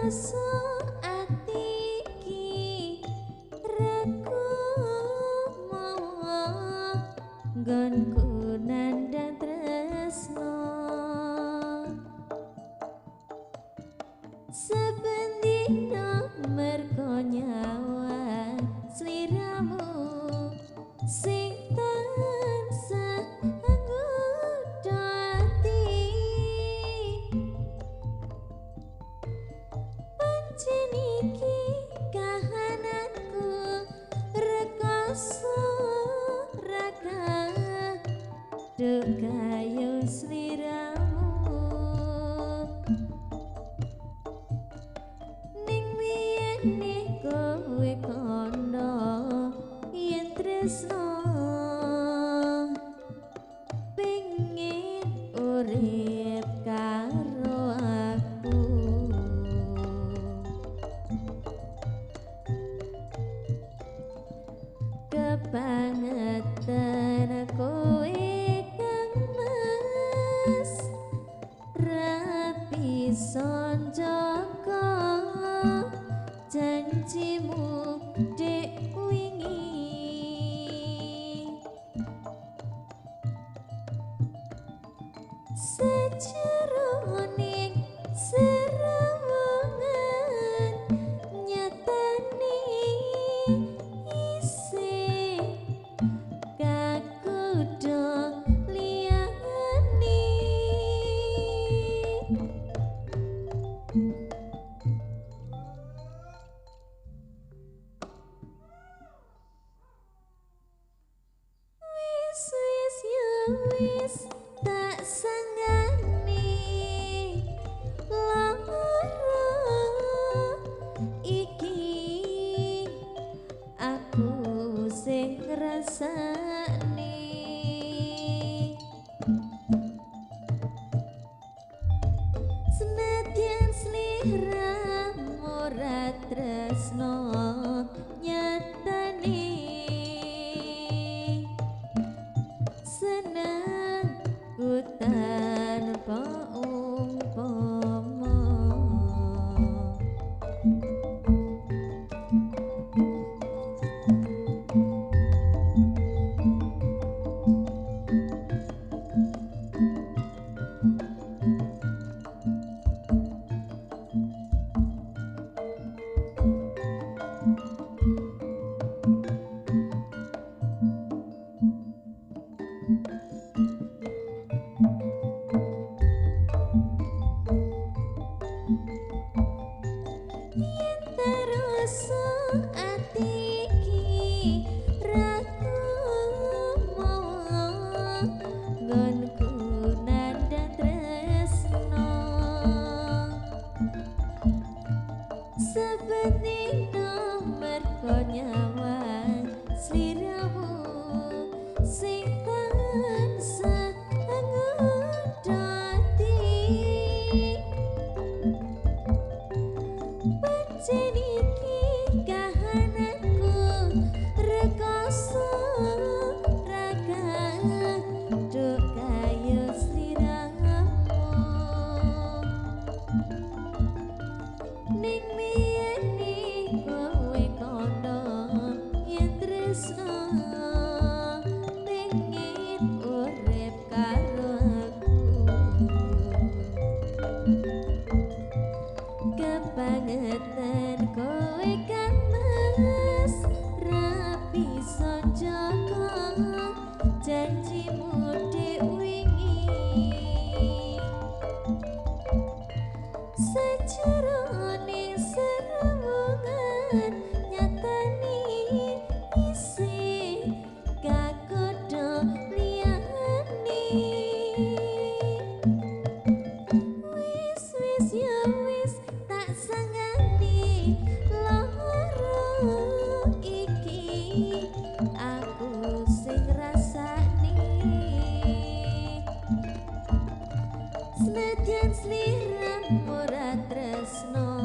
rasa ati iki reku mau nggonku nandang tresno saben dina mergo nyawa sliramu sing tansah nggodha ati pancen iki kahananku rekoso raga dukayo sliramu ning wiyene kowe kondo yen tresno pengen urip karo aku kebangetan kowe kangmas rapi sonjoko janjimu dek wingi sejeroning serawungan nyatane isih kakudo liyane wis ya wis tak sangani lara iki aku sing ngrasani senadyan sliramu ora tresno nyatane seneng ku tanpa umpama yen terus ati iki raku mau nggonku nandang tresno saben dina mergo nyawa sliramu sing tansah nggodha ati pancen iki kahananku rekoso raga dukayo sliramu ning miyene kowe kondo yen tresno pengen urip karo aku kebangetan kowe kangmas rapi sonjoko janjimu dek wingi sejeroning serawungan nyatane isih kakudo liyane wis ya wis tak sangani lara iki aku sing rasani senadyan sliramu ora tresno